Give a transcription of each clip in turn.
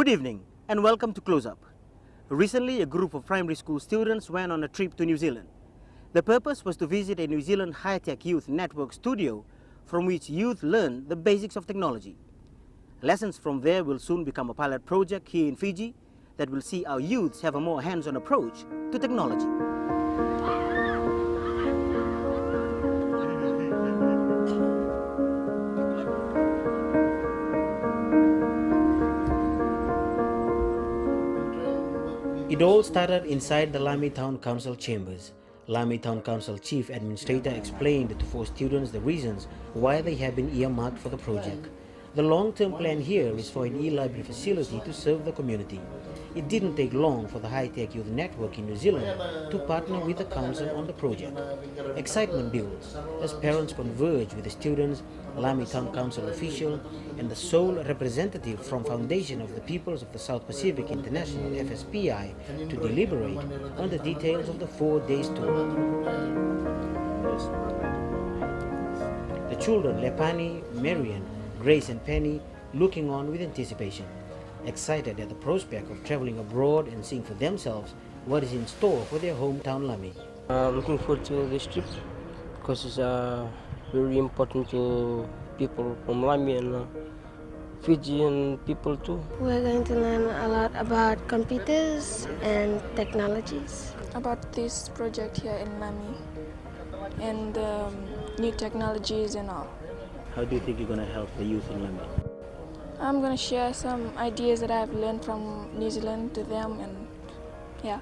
Good evening and welcome to Close Up. Recently, a group of primary school students went on a trip to New Zealand. The purpose was to visit a New Zealand high-tech youth network studio from which youth learn the basics of technology. Lessons from there will soon become a pilot project here in Fiji that will see our youths have a more hands-on approach to technology. It all started inside the Lami Town Council chambers. Lami Town Council Chief Administrator explained to 4 students the reasons why they have been earmarked for the project. The long-term plan here is for an e-library facility to serve the community. It didn't take long for the high-tech youth network in New Zealand to partner with the council on the project. Excitement builds as parents converge with the students, Lami Town Council official, and the sole representative from Foundation of the Peoples of the South Pacific International FSPI to deliberate on the details of the 4-day tour. The children, Lepani, Marian, Grace and Penny, looking on with anticipation, excited at the prospect of traveling abroad and seeing for themselves what is in store for their hometown Lami. Looking forward to this trip because it's very important to people from Lami and Fijian people too. We're going to learn a lot about computers and technologies. About this project here in Lami and new technologies and all. How do you think you're going to help the youth in Lami? I'm going to share some ideas that I've learned from New Zealand to them, and yeah.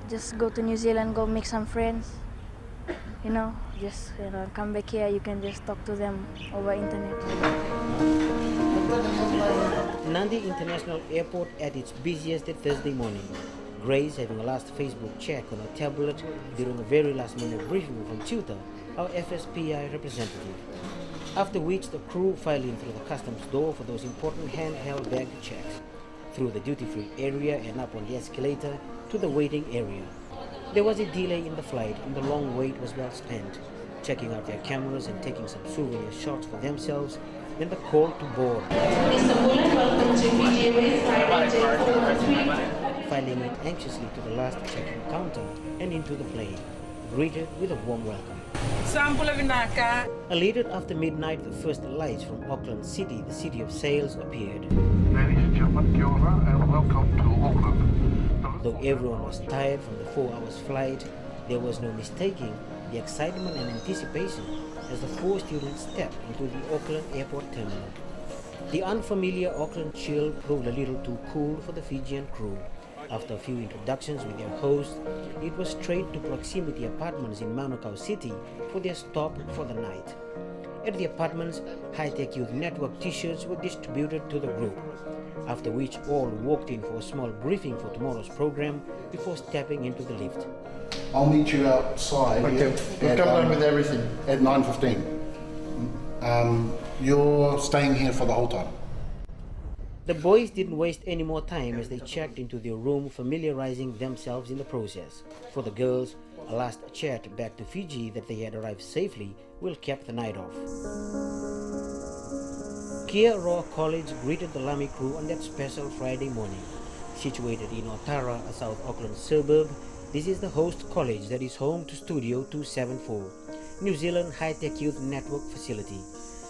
Just go to New Zealand, go make some friends, just come back here, you can just talk to them over internet. Nandi International Airport at its busiest Thursday morning. Grace having a last Facebook check on her tablet during a very last-minute briefing from Tutor, our FSPI representative. After which the crew filed in through the customs door for those important handheld bag checks, through the duty-free area and up on the escalator to the waiting area. There was a delay in the flight and the long wait was well spent, checking out their cameras and taking some souvenir shots for themselves, then the call to board. Mr. Bullen, welcome to Fiji Airways Filing in anxiously to the last check-in counter and into the plane, greeted with a warm welcome. A little after midnight, the first lights from Auckland City, the city of sails, appeared. Ladies and gentlemen, kia ora and welcome to Auckland. Though everyone was tired from the 4 hours flight, there was no mistaking the excitement and anticipation as the 4 students stepped into the Auckland Airport terminal. The unfamiliar Auckland chill proved a little too cool for the Fijian crew. After a few introductions with their host, it was straight to proximity apartments in Manukau City for their stop for the night. At the apartments, high-tech youth network t-shirts were distributed to the group, after which all walked in for a small briefing for tomorrow's program before stepping into the lift. I'll meet you outside. Okay, we'll come down with everything. At 9:15. You're staying here for the whole time. The boys didn't waste any more time as they checked into their room, familiarizing themselves in the process. For the girls, a last chat back to Fiji that they had arrived safely will cap the night off. Kia Roa College greeted the Lami crew on that special Friday morning. Situated in Otara, a South Auckland suburb, this is the host college that is home to Studio 274, New Zealand High-Tech Youth Network facility.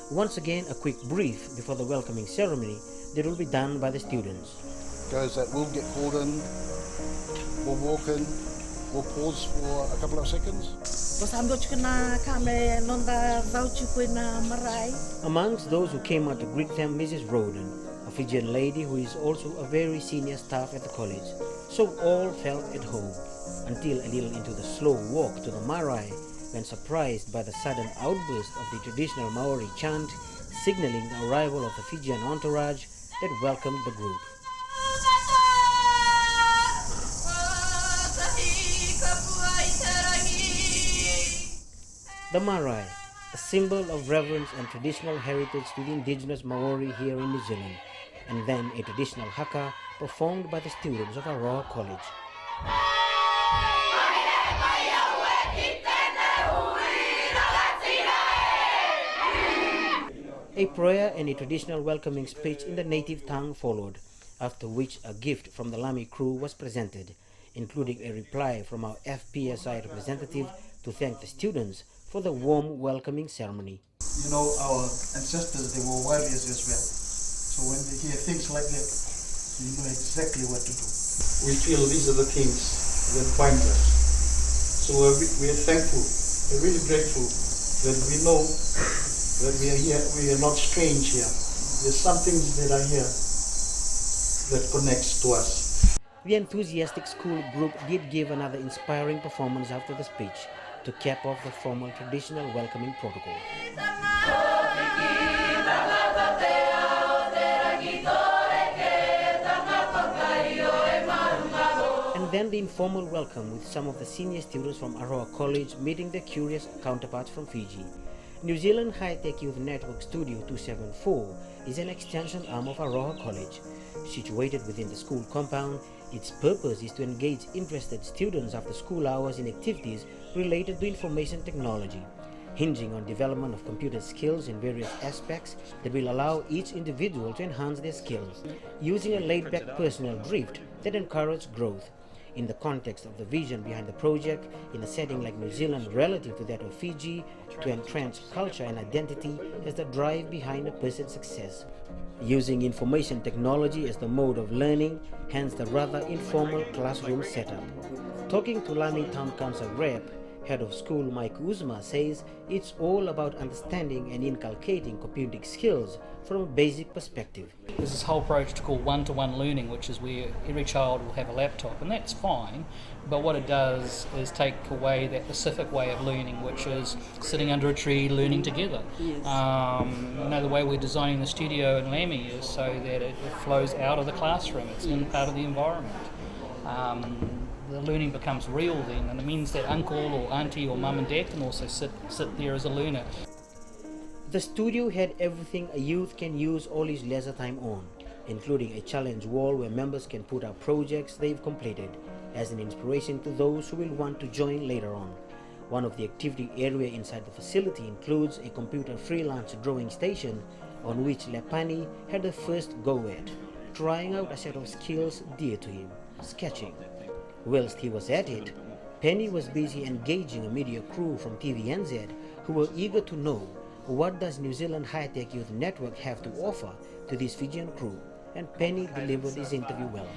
Once again, a quick brief before the welcoming ceremony that will be done by the students. Those that will get called in, will walk in, we'll pause for a couple of seconds. Amongst those who came out to greet them, Mrs. Roden, a Fijian lady who is also a very senior staff at the college. So all felt at home, until a little into the slow walk to the marae, when surprised by the sudden outburst of the traditional Maori chant, signaling the arrival of the Fijian entourage that welcomed the group. The marae, a symbol of reverence and traditional heritage to the indigenous Maori here in New Zealand, and then a traditional haka performed by the students of Aroa College. A prayer and a traditional welcoming speech in the native tongue followed, after which a gift from the Lami crew was presented, including a reply from our FPSI representative to thank the students for the warm welcoming ceremony. You know, our ancestors, they were warriors as well. So when they hear things like that, you know exactly what to do. We feel these are the things that bind us. So we are thankful, we're really grateful that we know that we are here, we are not strange here. There's some things that are here that connects to us. The enthusiastic school group did give another inspiring performance after the speech to cap off the formal traditional welcoming protocol. And then the informal welcome with some of the senior students from Aroa College meeting their curious counterparts from Fiji. New Zealand High-Tech Youth Network Studio 274 is an extension arm of Aroa College. Situated within the school compound, its purpose is to engage interested students after school hours in activities related to information technology, hinging on development of computer skills in various aspects that will allow each individual to enhance their skills, using a laid-back personal drift that encourages growth. In the context of the vision behind the project, in a setting like New Zealand relative to that of Fiji, to entrench culture and identity as the drive behind a person's success. Using information technology as the mode of learning, hence the rather informal classroom setup. Talking to Lami Town Council Rep, Head of School Mike Uzma says it's all about understanding and inculcating computing skills from a basic perspective. There's this whole approach to call one-to-one learning, which is where every child will have a laptop, and that's fine, but what it does is take away that specific way of learning, which is sitting under a tree learning together. Yes. The way we're designing the studio in Lami is so that it flows out of the classroom, it's in part of the environment. The learning becomes real then, and it means that uncle or auntie or mum and dad can also sit there as a learner. The studio had everything a youth can use all his leisure time on, including a challenge wall where members can put up projects they've completed, as an inspiration to those who will want to join later on. One of the activity area inside the facility includes a computer freelance drawing station on which Lepani had the first go at, trying out a set of skills dear to him, sketching. Whilst he was at it, Penny was busy engaging a media crew from TVNZ who were eager to know what does New Zealand High-Tech Youth Network have to offer to this Fijian crew, and Penny delivered his interview well.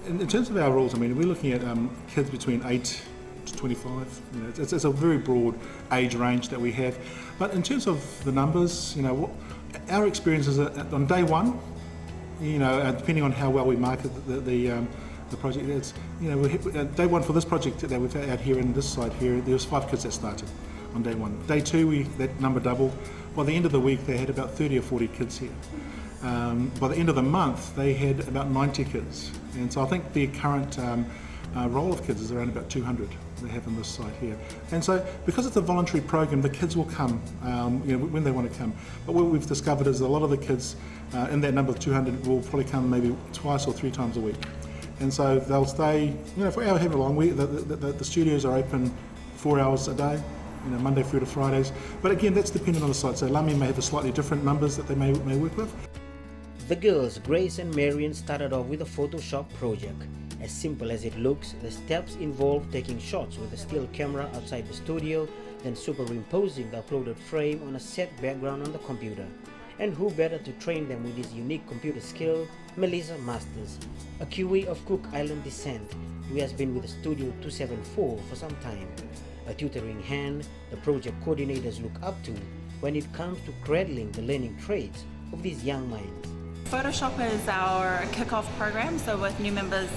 In terms of our rules, I mean, we're looking at kids between 8 to 25. You know, it's a very broad age range that we have. But in terms of the numbers, you know, our experience is that on day one, you know, depending on how well we market the project, it's, you know, day one for this project that we've had out here in this side here, there was 5 kids that started on day one. Day two, that number doubled. By the end of the week, they had about 30 or 40 kids here. By the end of the month, they had about 90 kids. And so I think the current roll of kids is around about 200 they have on this site here. And so because it's a voluntary program, the kids will come you know, when they want to come. But what we've discovered is a lot of the kids in that number of 200 will probably come maybe twice or 3 times a week. And so they'll stay, you know, for however long. The studios are open 4 hours a day, you know, Monday through to Fridays. But again, that's dependent on the site. So Lami may have a slightly different numbers that they may work with. The girls, Grace and Marion, started off with a Photoshop project. As simple as it looks, the steps involve taking shots with a still camera outside the studio, then superimposing the uploaded frame on a set background on the computer. And who better to train them with this unique computer skill, Melissa Masters, a Kiwi of Cook Island descent, who has been with the Studio 274 for some time. A tutoring hand the project coordinators look up to when it comes to cradling the learning traits of these young minds. Photoshop is our kick-off program, so with new members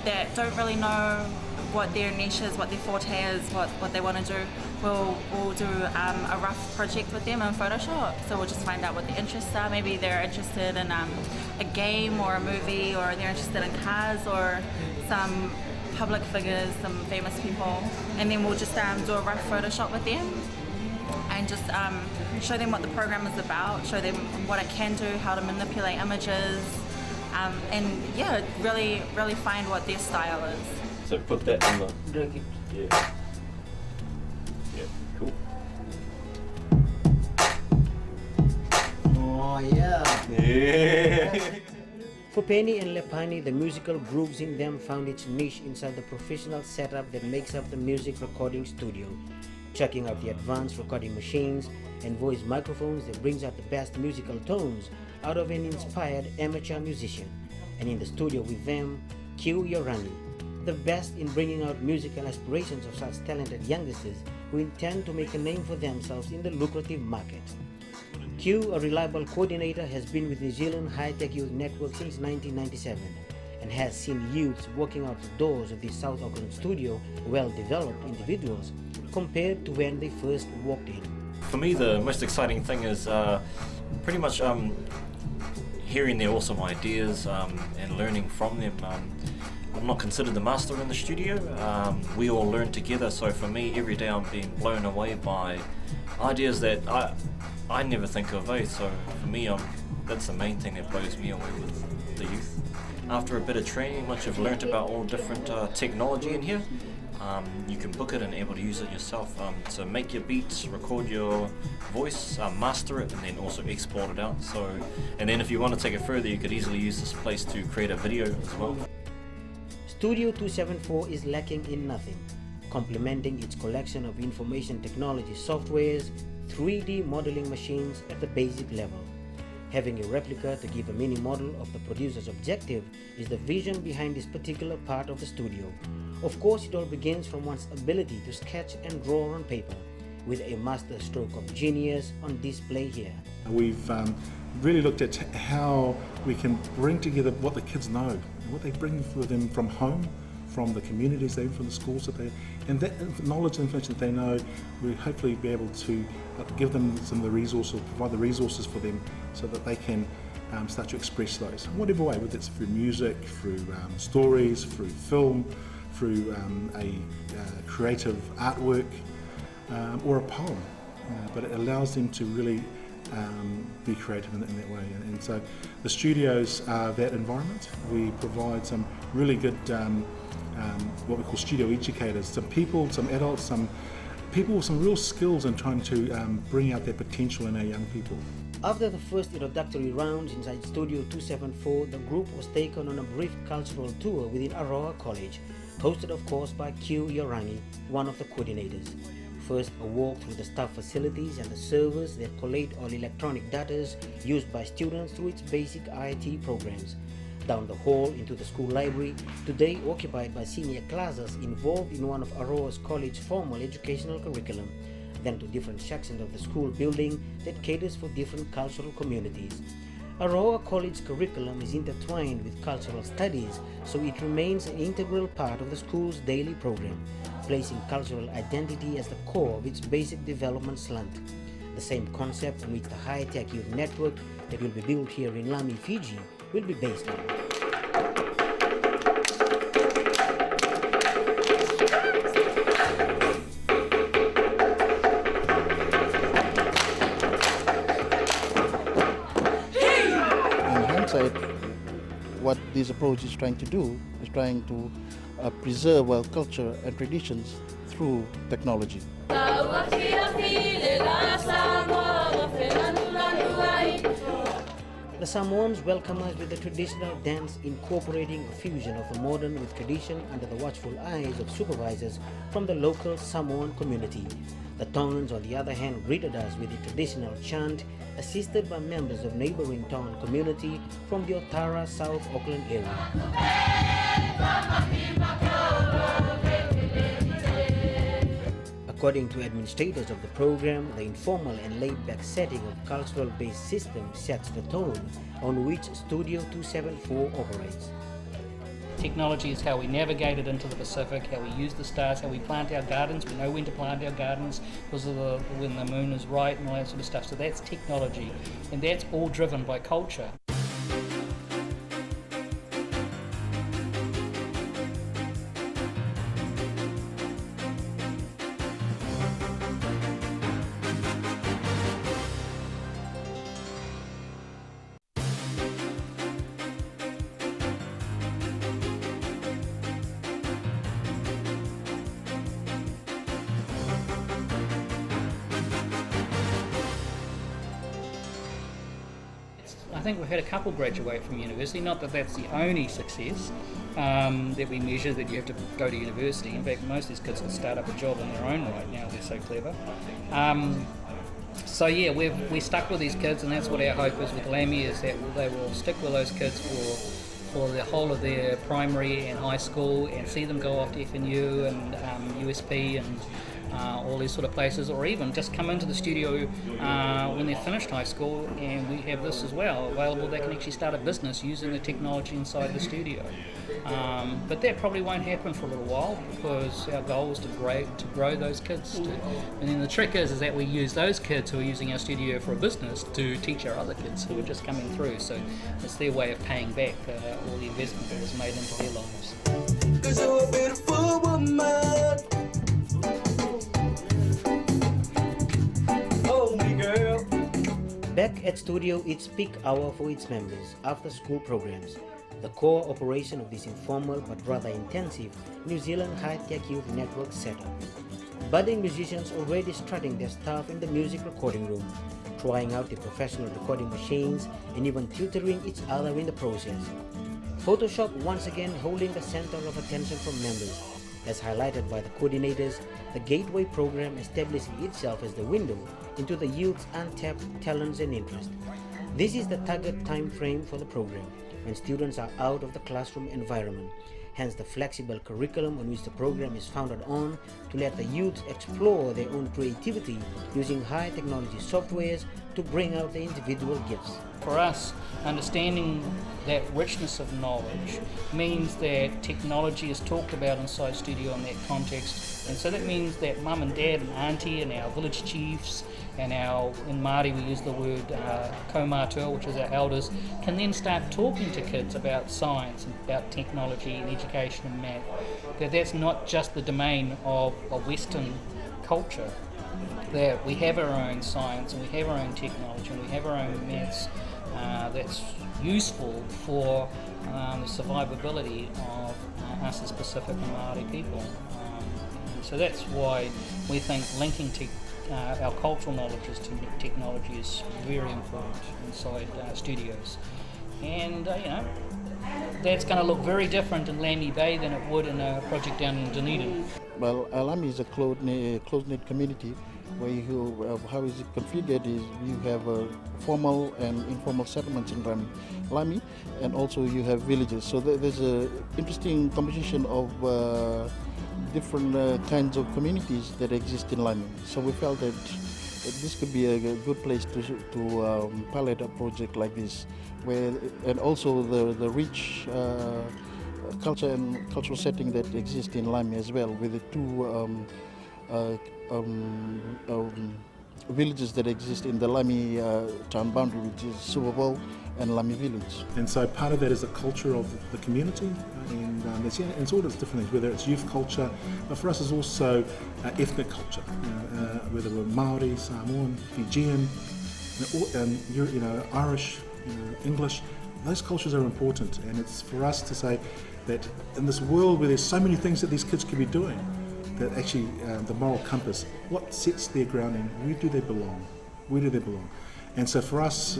that don't really know what their niche is, what their forte is, what they want to do, we'll do a rough project with them in Photoshop. So we'll just find out what their interests are. Maybe they're interested in a game or a movie, or they're interested in cars or some public figures, some famous people, and then we'll just do a rough Photoshop with them. and just show them what the program is about, show them what it can do, how to manipulate images, and yeah, really find what their style is. So put that in the... Drag it. Yeah. Yeah, cool. Oh yeah. Yeah. For Penny and Lepani, the musical grooves in them found its niche inside the professional setup that makes up the music recording studio. Checking out the advanced recording machines and voice microphones that brings out the best musical tones out of an inspired amateur musician. And in the studio with them, Q Yorani, the best in bringing out musical aspirations of such talented youngsters who intend to make a name for themselves in the lucrative market. Q, a reliable coordinator, has been with New Zealand High-Tech Youth Network since 1997 and has seen youths walking out the doors of the South Auckland studio well-developed individuals compared to when they first walked in. For me, the most exciting thing is pretty much hearing their awesome ideas and learning from them. I'm not considered the master in the studio. We all learn together, so for me, every day I'm being blown away by ideas that I never think of, So for me, that's the main thing that blows me away with the youth. After a bit of training, once you've learnt about all different technology in here, you can book it and able to use it yourself to make your beats, record your voice, master it, and then also export it out. And then if you want to take it further, you could easily use this place to create a video as well. Studio 274 is lacking in nothing, complementing its collection of information technology softwares, 3D modeling machines at the basic level. Having a replica to give a mini model of the producer's objective is the vision behind this particular part of the studio. Of course, it all begins from one's ability to sketch and draw on paper, with a master stroke of genius on display here. We've really looked at how we can bring together what the kids know, what they bring with them from home, from the communities they're in, from the schools that they, and that knowledge and information that they know, we'll hopefully be able to give them some of the resources, provide the resources for them so that they can start to express those in whatever way, whether it's through music, through stories, through film, through a creative artwork or a poem. But it allows them to really be creative in that way. And so the studios are that environment. We provide some really good what we call studio educators, some people, some adults, some people with some real skills in trying to bring out their potential in our young people. After the first introductory rounds inside Studio 274, the group was taken on a brief cultural tour within Aroa College, hosted of course by Q Yorani, one of the coordinators. First, a walk through the staff facilities and the servers that collate all electronic data used by students through its basic IT programs. Down the hall into the school library, today occupied by senior classes involved in one of Aroa's college formal educational curriculum, then to different sections of the school building that caters for different cultural communities. Aroa College curriculum is intertwined with cultural studies, so it remains an integral part of the school's daily program, placing cultural identity as the core of its basic development slant. The same concept on which the High-Tech Youth Network that will be built here in Lami, Fiji, will be based on. What this approach is trying to do is trying to preserve our culture and traditions through technology. The Samoans welcome us with a traditional dance incorporating a fusion of the modern with tradition under the watchful eyes of supervisors from the local Samoan community. The Tongans, on the other hand, greeted us with the traditional chant, assisted by members of neighboring Tongan community from the Otara, South Auckland area. According to administrators of the program, the informal and laid-back setting of cultural-based system sets the tone on which Studio 274 operates. Technology is how we navigate it into the Pacific, how we use the stars, how we plant our gardens. We know when to plant our gardens because of when the moon is right and all that sort of stuff. So that's technology, and that's all driven by culture. I think we've had a couple graduate from university. Not that that's the only success that we measure, that you have to go to university. In fact, most of these kids can start up a job in their own right now. They're so clever. So yeah, we're stuck with these kids, and that's what our hope is with Lami, is that they will stick with those kids for the whole of their primary and high school, and see them go off to FNU and USP and all these sort of places, or even just come into the studio when they're finished high school. And we have this as well available. They can actually start a business using the technology inside the studio. But that probably won't happen for a little while, because our goal is to grow those kids. And then the trick is that we use those kids who are using our studio for a business to teach our other kids who are just coming through. So it's their way of paying back all the investment that was made into their lives. 'Cause you're a beautiful woman. Back at studio, it's peak hour for its members, after school programs. The core operation of this informal but rather intensive New Zealand high-tech youth network setup. Budding musicians already strutting their stuff in the music recording room, trying out the professional recording machines and even tutoring each other in the process. Photoshop once again holding the center of attention from members. As highlighted by the coordinators, the Gateway program establishing itself as the window into the youth's untapped talents and interests. This is the target time frame for the program, when students are out of the classroom environment. Hence the flexible curriculum on which the program is founded on, to let the youth explore their own creativity using high technology softwares to bring out their individual gifts. For us, understanding that richness of knowledge means that technology is talked about inside studio in that context, and so that means that mum and dad and auntie and our village chiefs and in Māori we use the word kaumātua, which is our elders, can then start talking to kids about science and about technology and education and math. That's not just the domain of a Western culture, that we have our own science and we have our own technology and we have our own maths that's useful for the survivability of us as Pacific and Māori people. So that's why we think linking our cultural knowledges to technology is very important inside studios. And that's going to look very different in Lami Bay than it would in a project down in Dunedin. Well, Lami is a close-knit community where how is it configured is you have formal and informal settlements in Lami, and also you have villages. So there's an interesting composition of different kinds of communities that exist in Lami. So we felt that this could be a good place to pilot a project like this, and also the rich culture and cultural setting that exists in Lami as well, with the two villages that exist in the Lami town boundary, which is Super Bowl and Lami Village. And so part of that is the culture of the community, and it's all those different things, whether it's youth culture, but for us it's also ethnic culture, whether we're Māori, Samoan, Fijian, Irish, English. Those cultures are important, and it's for us to say that in this world where there's so many things that these kids could be doing, that actually the moral compass, what sets their grounding, where do they belong? Where do they belong? And so for us,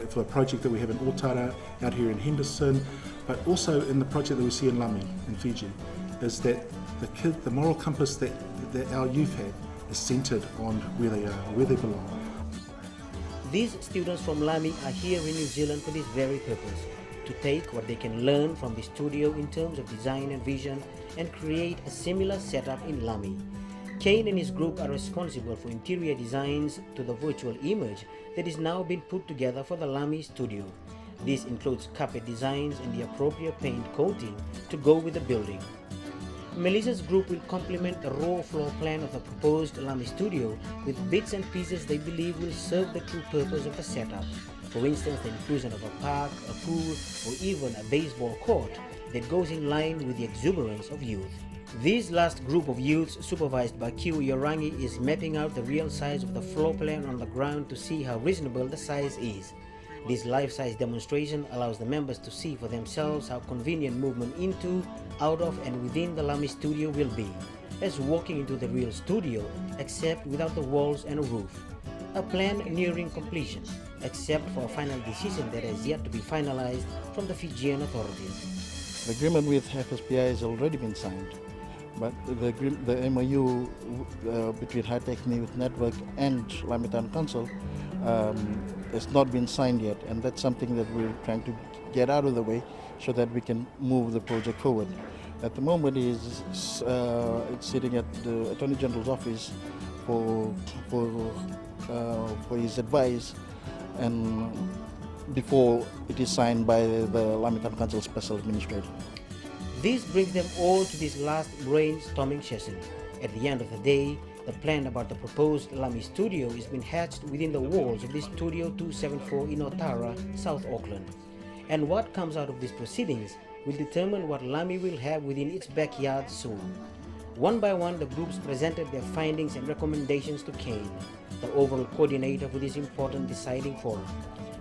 for a project that we have in Otara, out here in Henderson, but also in the project that we see in Lami, in Fiji, is that the moral compass that our youth have is centred on where they are, where they belong. These students from Lami are here in New Zealand for this very purpose, to take what they can learn from the studio in terms of design and vision and create a similar setup in Lami. Kane and his group are responsible for interior designs to the virtual image that is now being put together for the Lami studio. This includes carpet designs and the appropriate paint coating to go with the building. Melissa's group will complement the raw floor plan of the proposed Lami studio with bits and pieces they believe will serve the true purpose of the setup. For instance, the inclusion of a park, a pool, or even a baseball court that goes in line with the exuberance of youth. This last group of youths, supervised by Q Yorangi, is mapping out the real size of the floor plan on the ground to see how reasonable the size is. This life-size demonstration allows the members to see for themselves how convenient movement into, out of and within the Lami studio will be, as walking into the real studio, except without the walls and a roof. a plan nearing completion, except for a final decision that has yet to be finalized from the Fijian authorities. The agreement with FSPI has already been signed, but the MOU between High Tech News Network and Lami Town Council has not been signed yet, and that's something that we're trying to get out of the way so that we can move the project forward. At the moment, it's sitting at the Attorney General's office for his advice, and before it is signed by the Lami Town Council Special Administrator. This brings them all to this last brainstorming session. At the end of the day, the plan about the proposed Lami studio is being hatched within the walls of this Studio 274 in Otara, South Auckland. And what comes out of these proceedings will determine what Lami will have within its backyard soon. One by one, the groups presented their findings and recommendations to Kane, the overall coordinator for this important deciding forum.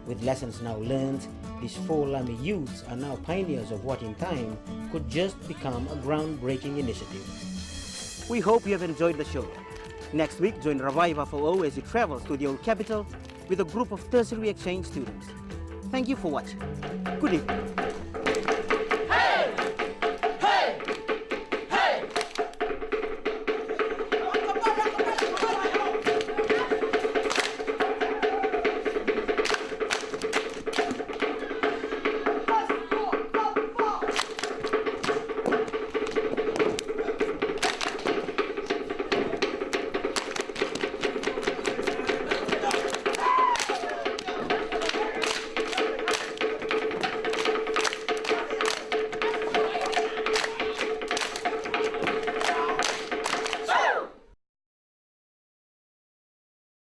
With lessons now learned, these 4 Lami youths are now pioneers of what in time could just become a groundbreaking initiative. We hope you have enjoyed the show. Next week, join Ravaiva Fo'o as he travels to the old capital with a group of tertiary exchange students. Thank you for watching. Good evening.